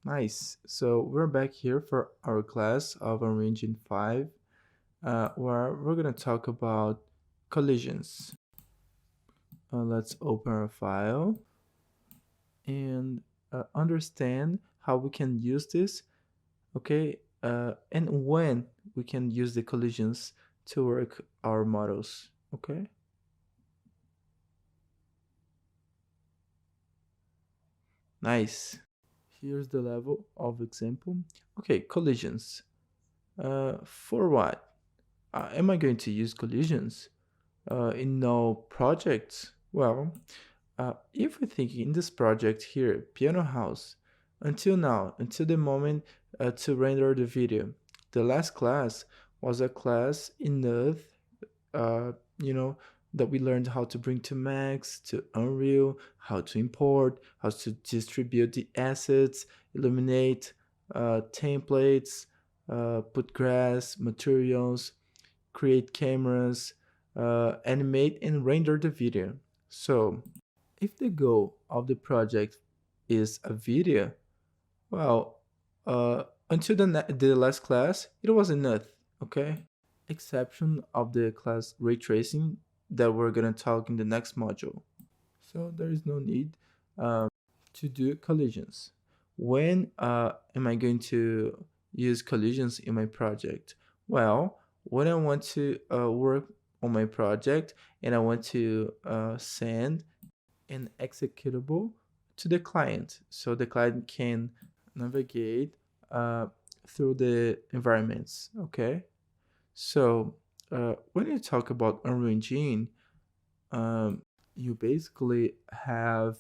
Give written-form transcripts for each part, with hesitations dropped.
Nice. So we're back here for our class of Unreal Engine 5, where we're going to talk about collisions. Let's open our file and understand how we can use this, okay? And when we can use the collisions to work our models, okay? Nice. Here's the level of example. Okay, collisions. For what? Am I going to use collisions in no projects? Well, if we think in this project here, Piano House, until now, until the moment to render the video, the last class was a class in Earth, uh, you know, that we learned how to bring to Max, to Unreal, how to import, how to distribute the assets, illuminate templates, put grass, materials, create cameras, animate and render the video. So, if the goal of the project is a video, well, until the last class, it was enough, okay? Exception of the class ray tracing that we're gonna talk in the next module. So there is no need um, to do collisions. When am I going to use collisions in my project? Well, when I want to work on my project and I want to send an executable to the client so the client can navigate uh, through the environments, okay? So when you talk about Unreal Engine, um, you basically have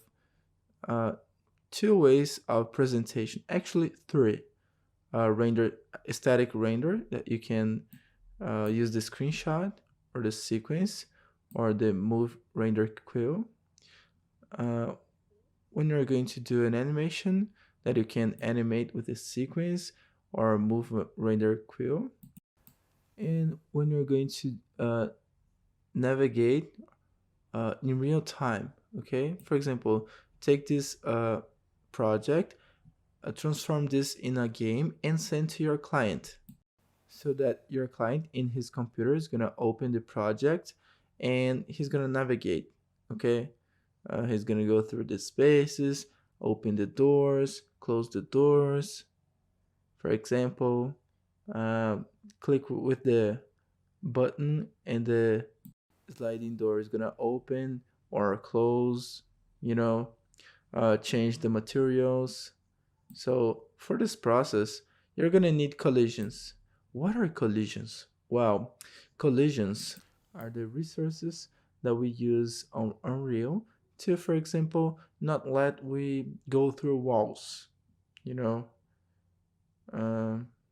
uh, two ways of presentation. Actually, three. Render static render that you can use the screenshot or the sequence or the move render quill. Uh, when you're going to do an animation that you can animate with a sequence or move render quill, and when you're going to navigate in real time. Okay, for example, take this project, transform this in a game, and send to your client, so that your client in his computer is gonna open the project and he's gonna navigate. Okay, he's gonna go through the spaces, open the doors, close the doors. For example, uh, click with the button and the sliding door is gonna open or close, you know, change the materials. So for this process, you're gonna need collisions. What are collisions? Well, collisions are the resources that we use on Unreal to, for example, not let we go through walls. You know,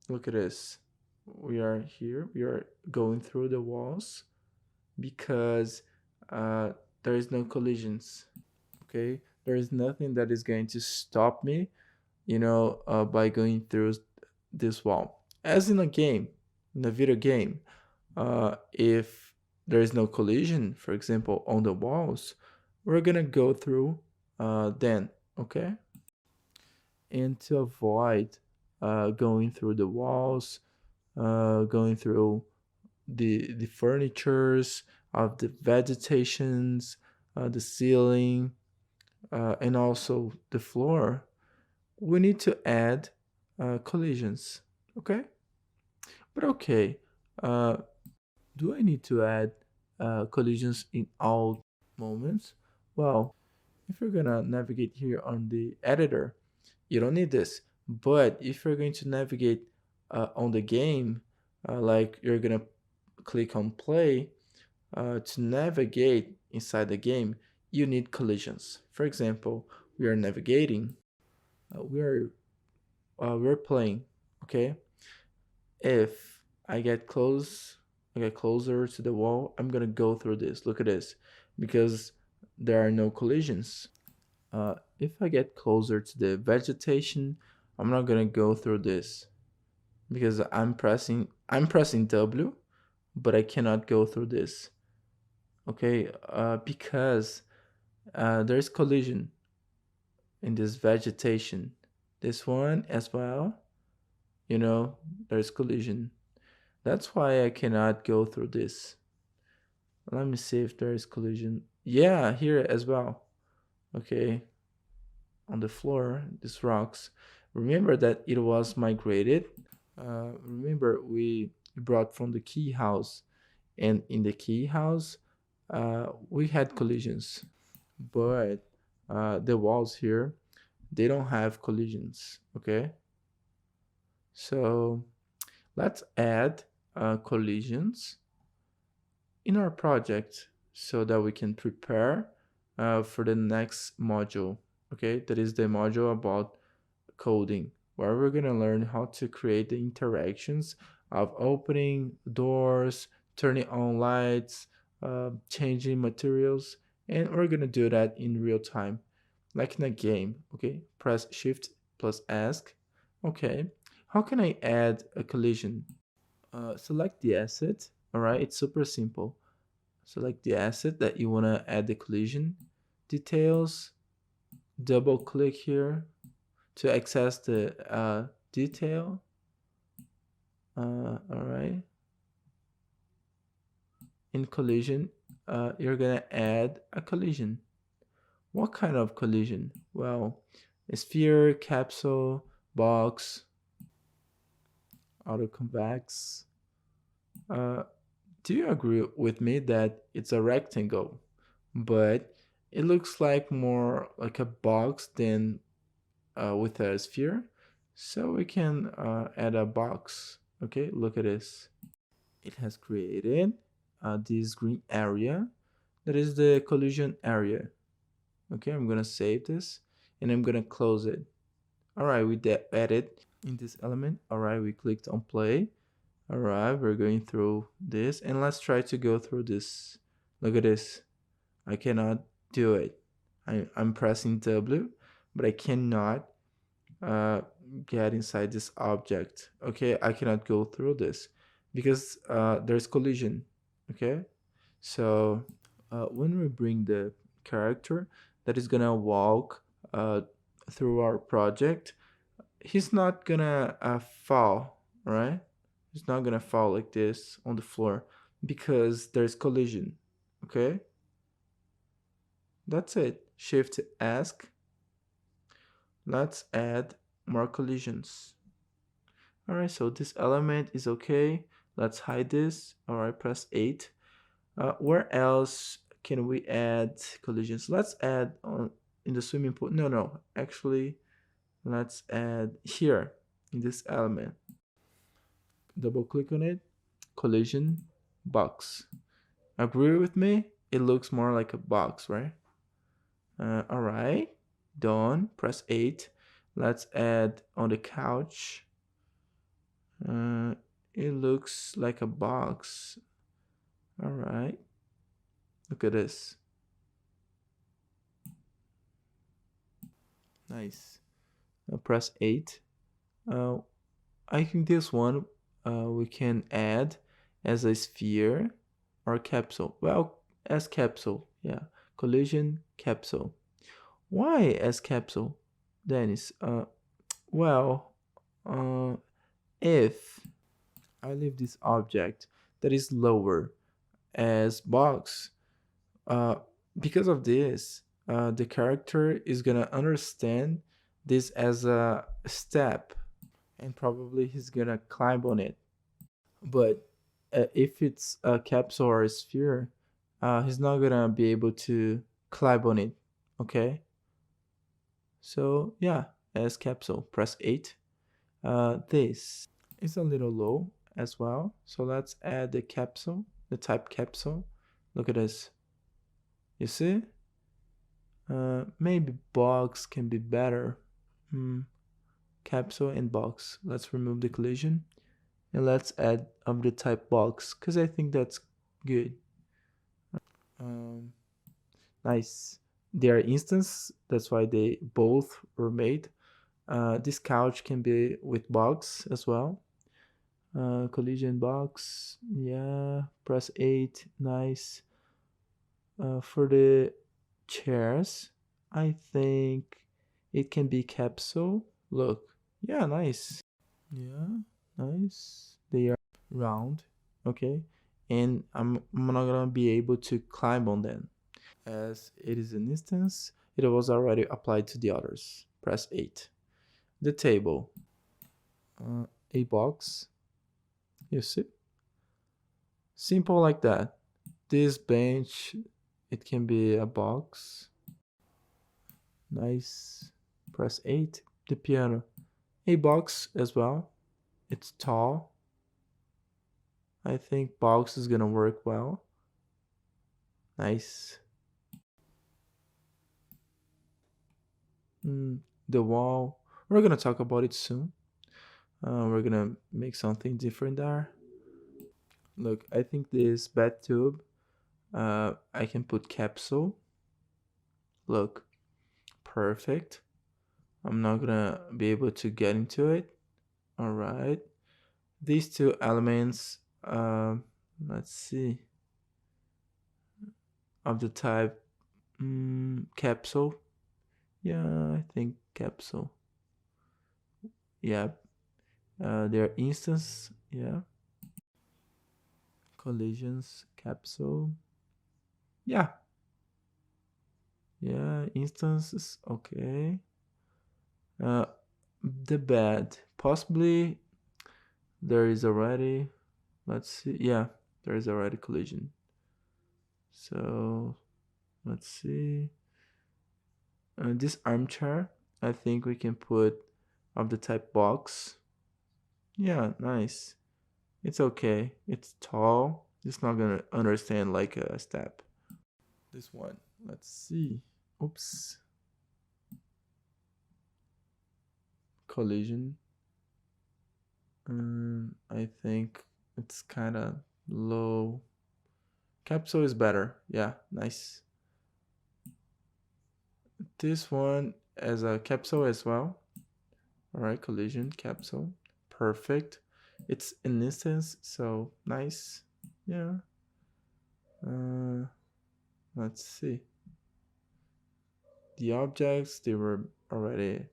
look at this. We are here. We are going through the walls because uh, there is no collisions. Okay, there is nothing that is going to stop me, by going through this wall. As in a game, in a video game, if there is no collision, for example, on the walls, we're gonna go through then. Okay, and to avoid going through the walls, going through the furnitures of the vegetations, the ceiling, and also the floor, we need to add collisions. Okay, but okay, uh, do I need to add collisions in all moments? Well, if you're gonna navigate here on the editor, you don't need this. But if you're going to navigate on the game, like you're gonna click on play, to navigate inside the game, you need collisions. For example, we are navigating, we're playing, okay? If I get closer to the wall, I'm gonna go through this. Look at this, because there are no collisions. If I get closer to the vegetation, I'm not gonna go through this because I'm pressing W, but I cannot go through this. Okay, because there's collision in this vegetation. this one as well, you know, there's collision. That's why I cannot go through this. Let me see if there is collision. Yeah, here as well. Okay, on the floor, these rocks. Remember that it was migrated. Remember we brought from the key house, and in the key house, we had collisions, but the walls here, they don't have collisions. Okay, so let's add collisions in our project so that we can prepare for the next module. Okay, that is the module about coding, where we're going to learn how to create the interactions of opening doors, turning on lights, changing materials, and we're going to do that in real time, like in a game. Okay, press shift plus ask. Okay, how can I add a collision? Select the asset. All right, it's super simple. Select the asset that you want to add the collision details. Double click here to access the detail. All right. In collision, you're gonna add a collision. What kind of collision? Well, a sphere, capsule, box, autoconvex. Uh, do you agree with me that it's a rectangle, but it looks like more like a box than with a sphere? So we can add a box. Okay, look at this. It has created this green area that is the collision area. Okay, I'm gonna save this and I'm gonna close it. All right, we added in this element. All right, we clicked on play. All right, we're going through this and let's try to go through this. Look at this. I cannot do it. I'm pressing W, but I cannot uh, get inside this object. Okay, I cannot go through this because there's collision. Okay, so when we bring the character that is gonna walk uh, through our project, he's not gonna fall, right? He's not gonna fall like this on the floor because there's collision. Okay, that's it. Shift ask. Let's add more collisions. All right, so this element is okay. Let's hide this. All right, press 8. Where else can we add collisions? Let's add on in the swimming pool. No, no, actually, let's add here in this element. Double click on it, collision, box. Agree with me? It looks more like a box, right? All right, done. Press 8. Let's add on the couch. Uh, it looks like a box. All right. Look at this. Nice. Press 8. Uh, I think this one we can add as a sphere or capsule. Well, as capsule. Yeah. Collision capsule. Why as capsule, Dennis? Well, uh, if I leave this object that is lower as box, uh, because of this, the character is gonna understand this as a step, and probably he's gonna climb on it. But if it's a capsule or a sphere, he's not gonna be able to climb on it. Okay. So yeah, as capsule, press 8. This is a little low as well. So let's add the capsule, the type capsule. Look at this. You see? Maybe box can be better. Hmm. Capsule and box. Let's remove the collision and let's add of the type box because I think that's good. Um, nice. They are instance. That's why they both were made. This couch can be with box as well. Collision box. Yeah. Press 8. Nice. For the chairs, I think it can be capsule. Look. Yeah, nice. Yeah, nice. They are round. Okay. And I'm not gonna be able to climb on them. As it is an instance, it was already applied to the others. Press 8. The table. A box. You see? Simple like that. This bench, it can be a box. Nice. Press 8. The piano. A box as well. It's tall. I think box is gonna work well. Nice. Mm, the wall. We're gonna talk about it soon. We're gonna make something different there. Look, I think this bathtub. I can put capsule. Look, perfect. I'm not gonna be able to get into it. All right. These two elements. Let's see. Of the type capsule. Yeah, I think capsule. Yeah. Their instance. Yeah. Collisions capsule. Yeah. Yeah. Instances. Okay. Uh, the bed. Possibly there is already. Let's see. Yeah, there is already collision. So let's see. This armchair, I think we can put of the type box. Yeah, nice. It's okay. It's tall. It's not gonna understand like a step. This one. Let's see. Oops. Collision. I think it's kind of low. Capsule is better. Yeah, nice. This one as a capsule as well. All right, collision capsule. Perfect. It's an instance, so nice. Yeah. Uh, let's see. The objects, they were already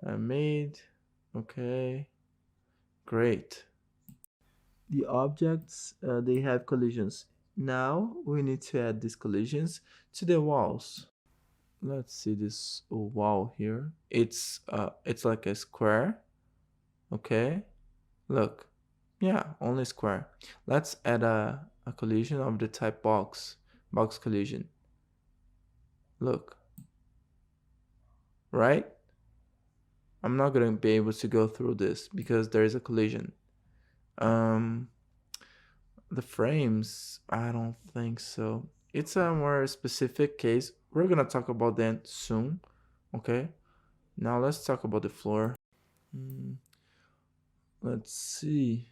made. Okay, great. The objects, they have collisions. Now we need to add these collisions to the walls. Let's see this wall here. It's like a square. Okay. Look. Yeah, only square. Let's add a collision of the type box. Box collision. Look. Right? I'm not gonna be able to go through this because there is a collision. Um the frames, I don't think so. It's a more specific case. We're gonna talk about that soon. Okay. Now let's talk about the floor. Mm, let's see.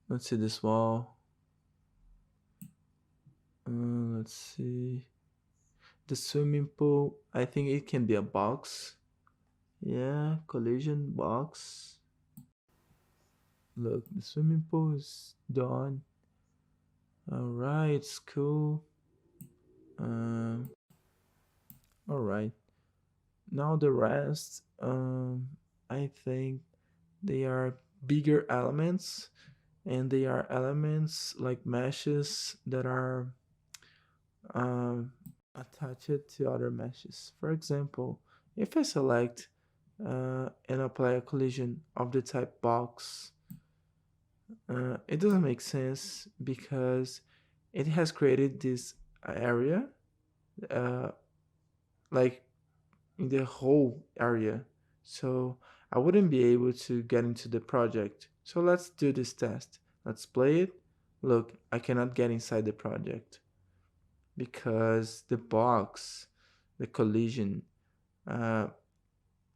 Let's see this wall. Let's see. The swimming pool, I think it can be a box. Yeah, collision box. Look, the swimming pool is done. Alright, it's cool. Um, alright. Now the rest, I think they are bigger elements and they are elements like meshes that are um, attach it to other meshes. For example, if I select and apply a collision of the type box, it doesn't make sense because it has created this area, uh, like in the whole area. So I wouldn't be able to get into the project. So let's do this test. Let's play it. Look, I cannot get inside the project because the box, the collision, uh,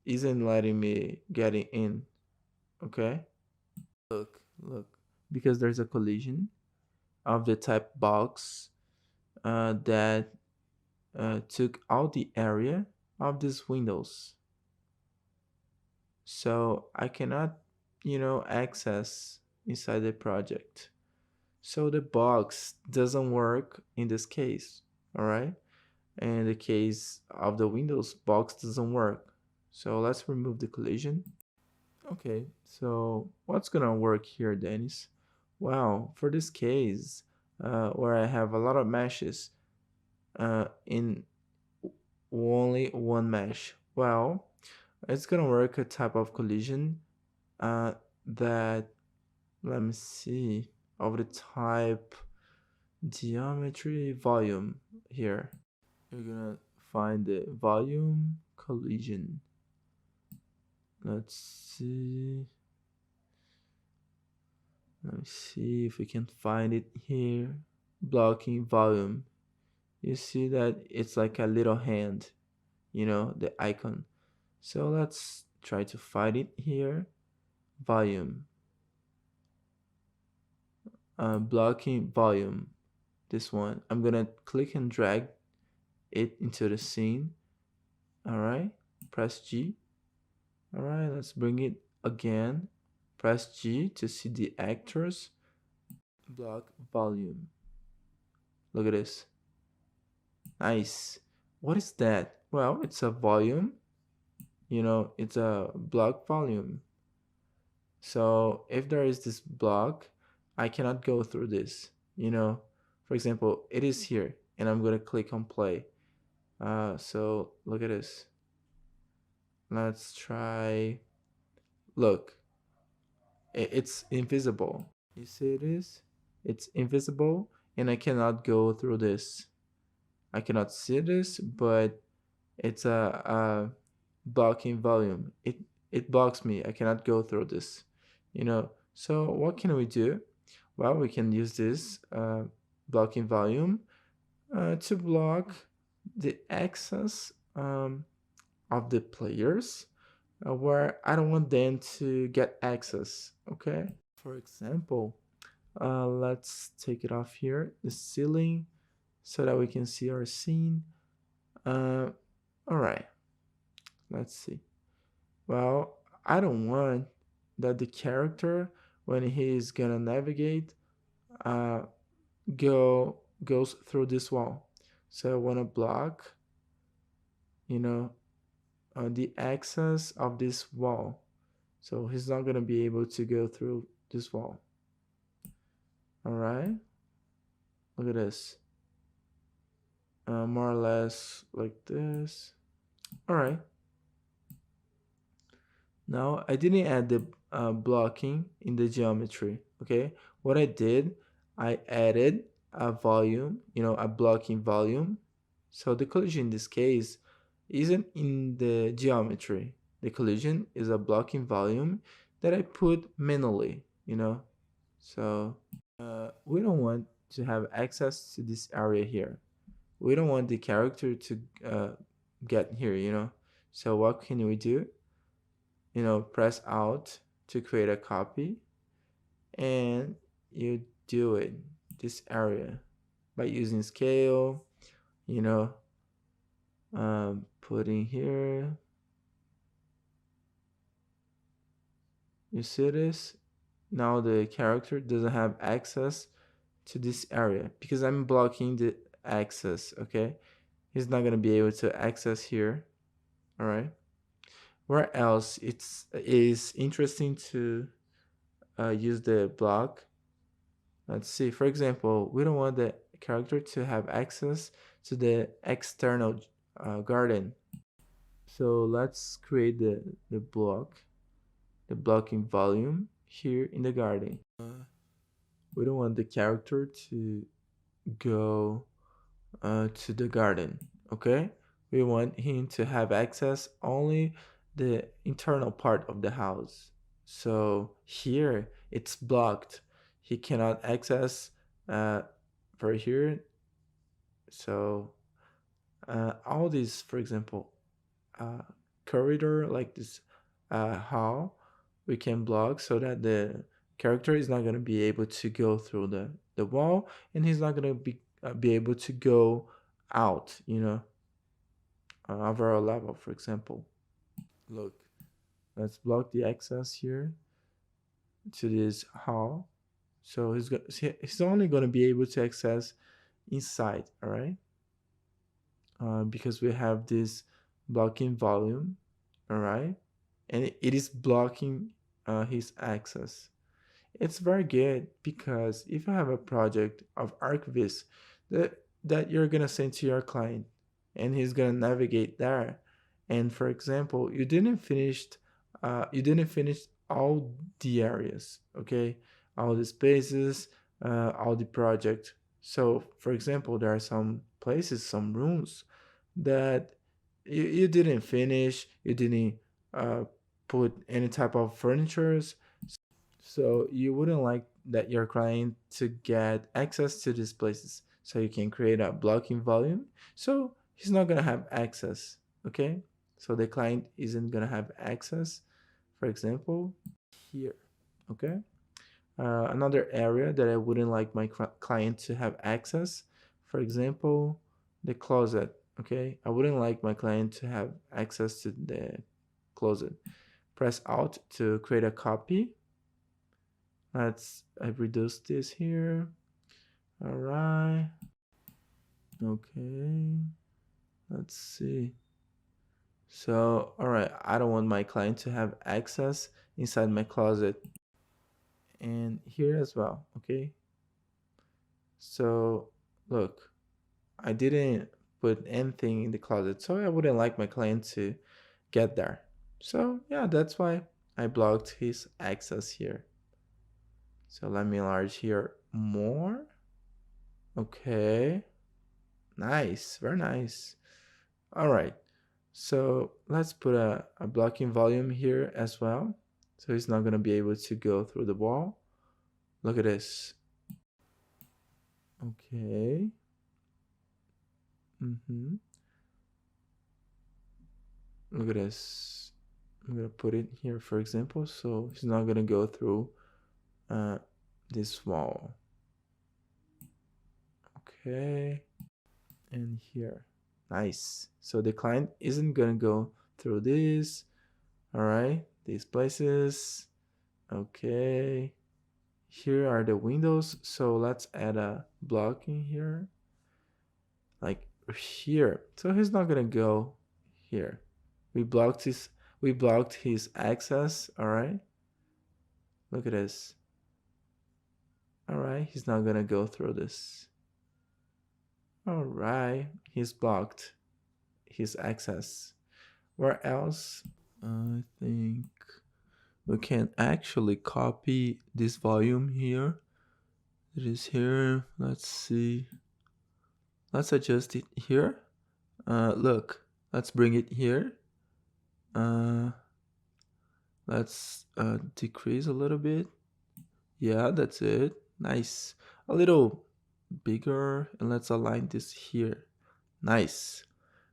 isn't letting me get in. Okay. Look, because there's a collision of the type box that took out the area of these windows. So I cannot, access inside the project. So the box doesn't work in this case. All right. In the case of the Windows, box doesn't work. So let's remove the collision. Okay, so what's gonna work here, Dennis? Well, for this case, where I have a lot of meshes in only one mesh, well, it's gonna work a type of collision that, let me see, of the type geometry volume here. You're gonna find the volume collision. Let's see. Let me see if we can find it here. Blocking volume. You see that it's like a little hand, the icon. So let's try to find it here. Volume. Blocking volume. This one. I'm gonna click and drag it into the scene. Alright. Press G. Alright, let's bring it again. Press G to see the actors. Block volume. Look at this. Nice. What is that? Well, it's a volume. It's a block volume. So if there is this block, I cannot go through this. For example, it is here, and I'm gonna click on play. So look at this. Let's try. Look, it's invisible. You see it is? It's invisible, and I cannot go through this. I cannot see this, but it's a blocking volume. It blocks me. I cannot go through this. So what can we do? Well, we can use this blocking volume to block the access of the players where I don't want them to get access. Okay. For example, let's take it off here, the ceiling, so that we can see our scene. All right. Let's see. Well, I don't want that the character, when he is gonna navigate, uh, goes through this wall. So I want to block, you know, the access of this wall. So he's not gonna be able to go through this wall. All right. Look at this. More or less like this. All right. Now I didn't add the blocking in the geometry. Okay. What I did, I added a volume, a blocking volume. So the collision in this case isn't in the geometry. The collision is a blocking volume that I put manually. So we don't want to have access to this area here. We don't want the character to get here. So what can we do? Press Alt to create a copy, and you do it this area by using scale, you know, putting here. You see this? Now the character doesn't have access to this area because I'm blocking the access, okay? He's not gonna be able to access here, all right? Where else it is interesting to use the block? Let's see. For example, we don't want the character to have access to the external garden. So let's create the the blocking volume here in the garden. We don't want the character to go to the garden, okay? We want him to have access only the internal part of the house. So here it's blocked. He cannot access for here. So all these, for example, uh, corridor like this hall, we can block so that the character is not going to be able to go through the wall, and he's not going to be able to go out, over a level, for example. Look, let's block the access here to this hall. So he's only going to be able to access inside, all right? Because we have this blocking volume, all right? And it is blocking his access. It's very good because if you have a project of ArcGIS that you're gonna send to your client and he's gonna navigate there, and for example, you didn't finish all the areas, okay, all the spaces, all the project. So, for example, there are some places, some rooms that you didn't finish, you didn't uh, put any type of furnitures, so you wouldn't like that your client to get access to these places. So you can create a blocking volume. So he's not gonna have access. Okay. So the client isn't gonna have access, for example, here. Okay. Another area that I wouldn't like my client to have access, for example, the closet. Okay. I wouldn't like my client to have access to the closet. Press Alt to create a copy. I reduce this here. All right. Okay. Let's see. So, all right, I don't want my client to have access inside my closet and here as well. Okay. So, look, I didn't put anything in the closet, so I wouldn't like my client to get there. So, yeah, that's why I blocked his access here. So, let me enlarge here more. Okay. Nice, very nice. All right. So let's put a blocking volume here as well. So he's not going to be able to go through the wall. Look at this. Okay. Look at this. I'm going to put it here, for example. So he's not going to go through uh, this wall. Okay. And here. Nice. So the client isn't going to go through this. All right. These places. Okay. Here are the windows. So let's add a block in here. Like here. So he's not gonna go here. We blocked his access. Alright. Look at this. Alright, he's not gonna go through this. Alright, he's blocked his access. Where else? I think we can actually copy this volume here. It is here. Let's see. Let's adjust it here. Look, let's bring it here. Uh, let's decrease a little bit. Yeah, that's it. Nice. A little bigger, and let's align this here. Nice.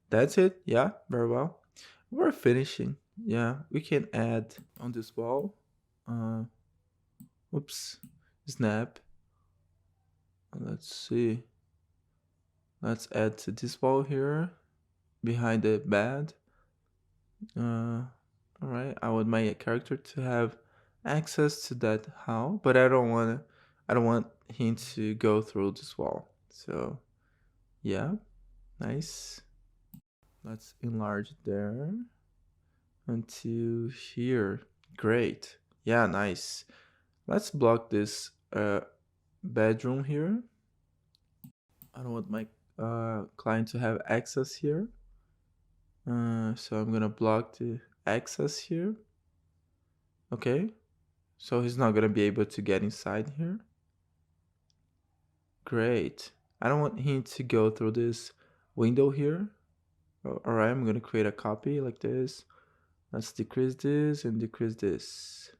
That's it. Yeah, very well. We're finishing. Yeah, we can add on this wall. Uh, oops, snap. Let's see. Let's add to this wall here behind the bed. All right, I want my character to have access to that hall, but I don't want him to go through this wall. So yeah, nice. Let's enlarge there until here. Great. Yeah, nice. Let's block this bedroom here. I don't want my client to have access here. So I'm gonna block the access here. Okay, so he's not gonna be able to get inside here. Great. I don't want him to go through this window here. Alright, I'm gonna create a copy like this. Let's decrease this and decrease this.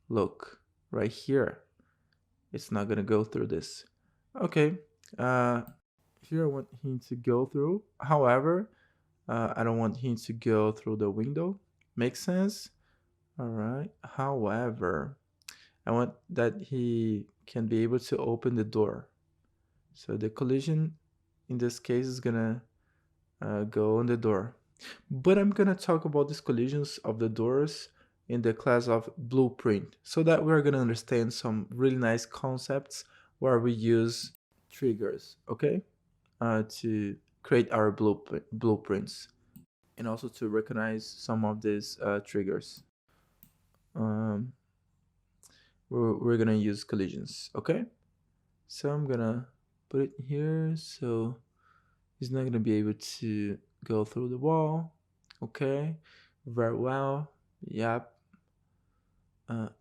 Look, right here. It's not gonna go through this. Okay. Here I want him to go through. However, I don't want him to go through the window. Makes sense? Alright. However, I want that he can be able to open the door. So the collision in this case is gonna go on the door. But I'm gonna talk about these collisions of the doors in the class of blueprint so that we're gonna understand some really nice concepts where we use triggers, okay? To create our blueprints. and also to recognize some of these triggers. Um, we're gonna use collisions, okay? So I'm gonna put it here so he's not gonna be able to go through the wall. Okay, very well. Yep.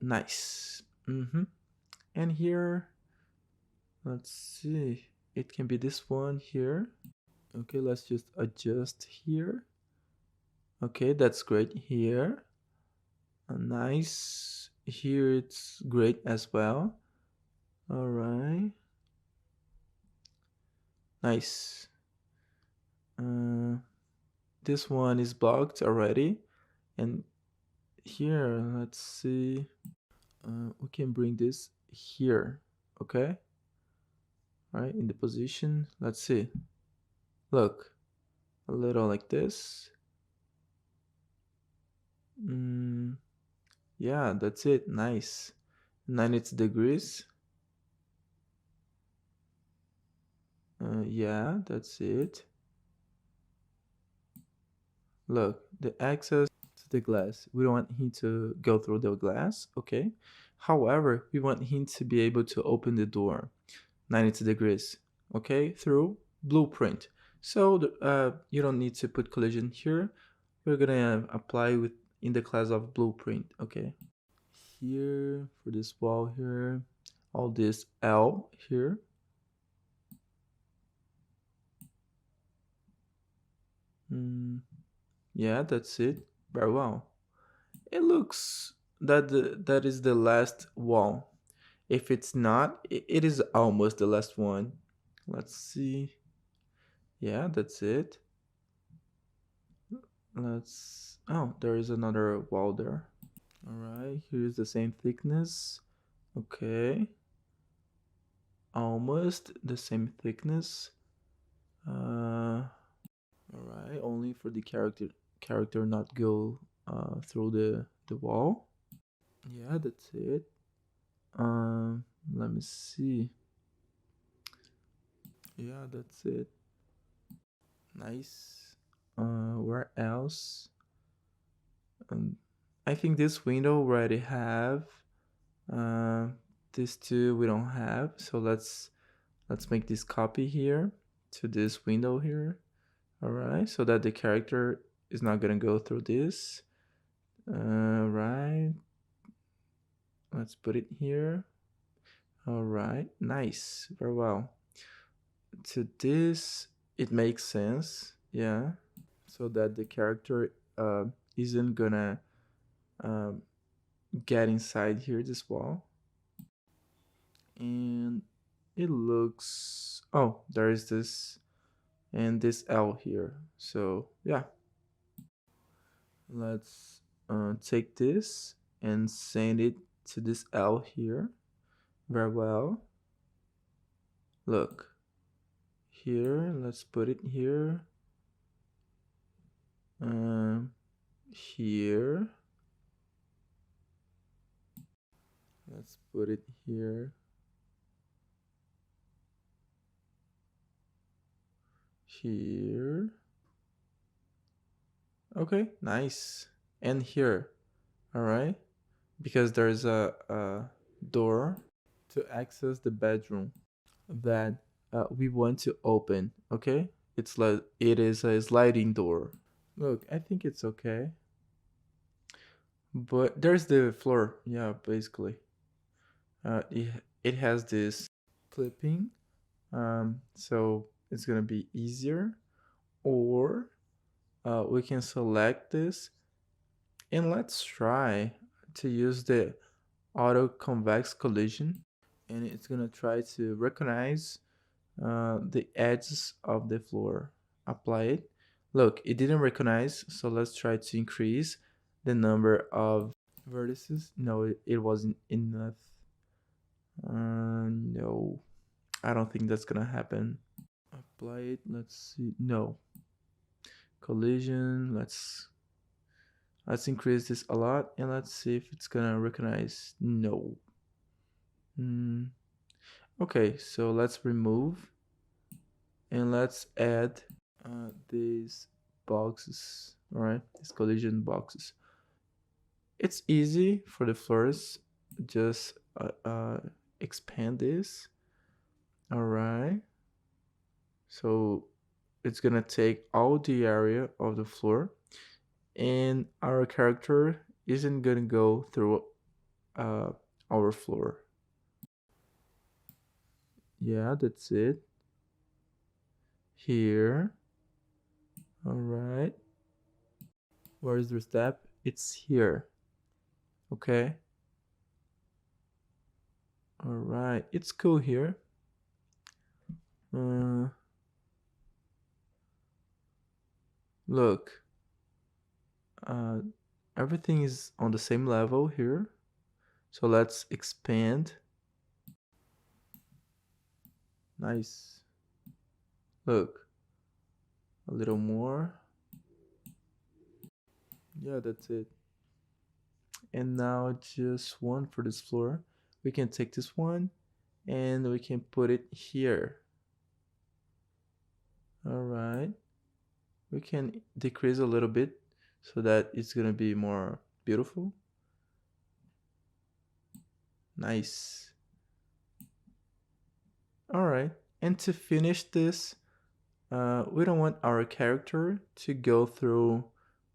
Nice. And here, let's see. It can be this one here. Okay, let's just adjust here. Okay, that's great here. Nice. Here it's great as well. All right. Nice. Uh, this one is blocked already. And here, let's see. We can bring this here. Okay. All right, in the position. Let's see. Look, a little like this. Mm, yeah, that's it. Nice. 90 degrees. Yeah, that's it. Look, the access to the glass. We don't want him to go through the glass, okay? However, we want him to be able to open the door 90 degrees, okay? Through blueprint. So you don't need to put collision here. We're gonna apply with in the class of blueprint, okay? Here for this wall here, all this L here. Yeah, that's it. Very well. It looks that that is the last wall. If it's not, it is almost the last one. Let's see. Yeah, that's it. Let's. Oh, there is another wall there. All right, here's the same thickness. Okay, almost the same thickness. All right, only for the character not go through the wall. Yeah, that's it. Let me see. Yeah, that's it. Nice. Where else? Um, I think this window we already have. Uh, this two we don't have. So let's make this copy here to this window here. All right, so that the character is not gonna go through this. Right. Let's put it here. All right, nice, very well. To this, it makes sense, yeah. So that the character isn't gonna um, get inside here this wall. And it looks, oh, there is this and this L here. So yeah, let's take this and send it to this L here. Very well. Look here, let's put it here. Here, let's put it here. Here. Okay, nice. And here, all right? Because there's a door to access the bedroom that we want to open, okay? It's like it is a sliding door. Look, I think it's okay. But there's the floor, yeah, basically. It has this clipping, so it's gonna be easier. Or we can select this and let's try to use the auto convex collision, and it's gonna try to recognize the edges of the floor. Apply it. Look, it didn't recognize, so let's try to increase the number of vertices. No, it wasn't enough. No, I don't think that's gonna happen. Apply it. Let's see. No collision. Let's increase this a lot and let's see if it's gonna recognize. No. Okay, so let's remove and let's add these boxes. All right, these collision boxes. It's easy for the floors. Just expand this. All right. So it's gonna take all the area of the floor, and our character isn't gonna go through uh, our floor. Yeah, that's it. Here. All right. Where is the step? It's here. Okay. All right. It's cool here. Uh, Look, uh, everything is on the same level here. So let's expand. Nice. Look, a little more. Yeah, that's it. And now just one for this floor. We can take this one and we can put it here. All right. We can decrease a little bit so that it's gonna be more beautiful. Nice. All right. And to finish this, we don't want our character to go through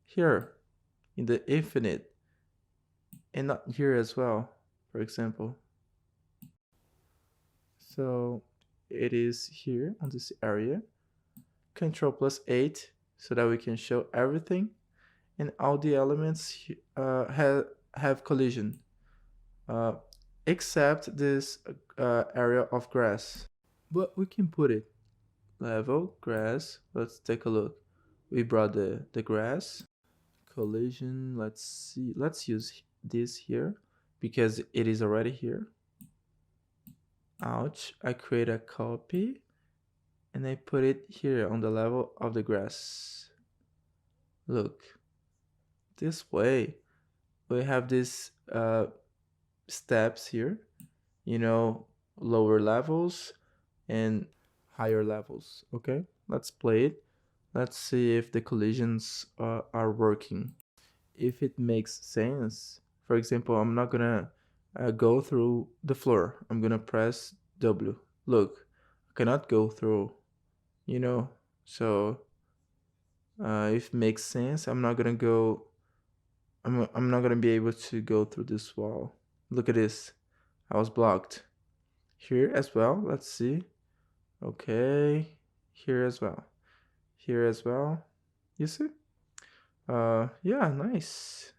here in the infinite and not here as well, for example. So it is here on this area. Control plus 8 so that we can show everything, and all the elements have collision, uh, except this area of grass. But we can put it level grass. Let's take a look. We brought the grass collision. Let's see. Let's use this here because it is already here. Ouch! I create a copy and I put it here on the level of the grass. Look, this way we have these steps here, you know, lower levels and higher levels. Okay, let's play it. Let's see if the collisions are working. If it makes sense. For example, I'm not gonna go through the floor. I'm gonna press W. Look, I cannot go through, you know. So if it makes sense, I'm not gonna go. I'm not gonna be able to go through this wall. Look at this. I was blocked. Here as well. Let's see. Okay. Here as well. Here as well. You see? Yeah, nice.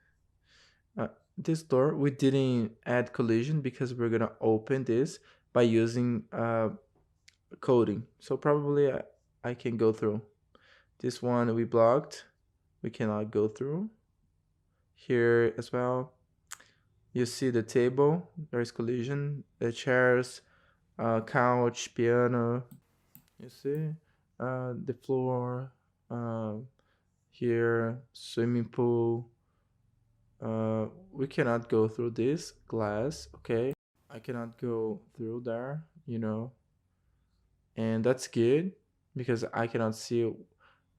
Uh, this door, we didn't add collision because we're gonna open this by using coding. So probably I can go through. This one we blocked. We cannot go through. Here as well. You see the table, there is collision, the chairs, couch, piano. You see the floor, uh, here, swimming pool. We cannot go through this glass, okay? I cannot go through there, you know, and that's good because I cannot see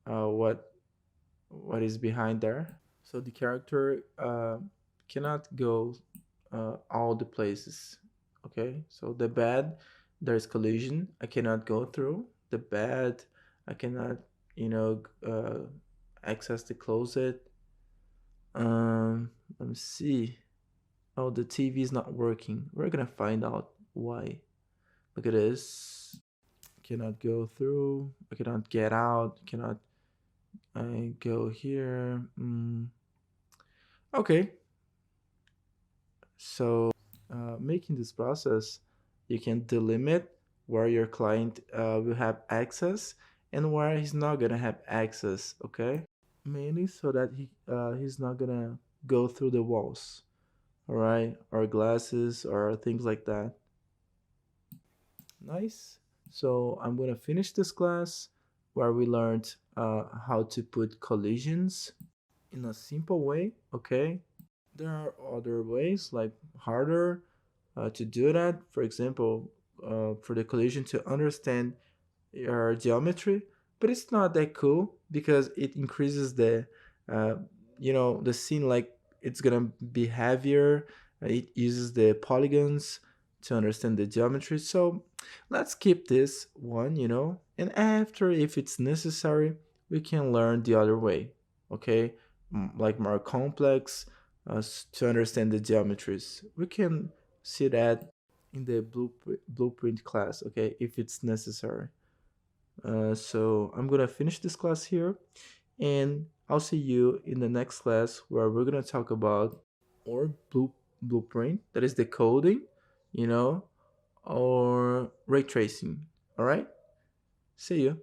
what is behind there. So the character cannot go all the places. Okay, so the bed, there's collision. I cannot go through the bed. I cannot, you know, access the closet. Let me see. Oh, the TV is not working. We're gonna find out why. Look at this. Cannot go through. I cannot get out. Cannot. I go here. Okay, so making this process, you can delimit where your client will have access and where he's not gonna have access. Okay, mainly so that he's not gonna go through the walls, all right, or glasses or things like that. Nice. So I'm gonna finish this class where we learned how to put collisions in a simple way. Okay, there are other ways, like harder to do that. For example, for the collision to understand your geometry, but it's not that cool because it increases uh, the scene, like, it's gonna be heavier. It uses the polygons to understand the geometry. So let's keep this one, and after, if it's necessary, we can learn the other way. Okay. Like more complex, to understand the geometries. We can see that in the blueprint class, okay, if it's necessary. So I'm gonna finish this class here, and I'll see you in the next class where we're gonna talk about or blueprint, that is the coding, you know, or ray tracing. All right, see you.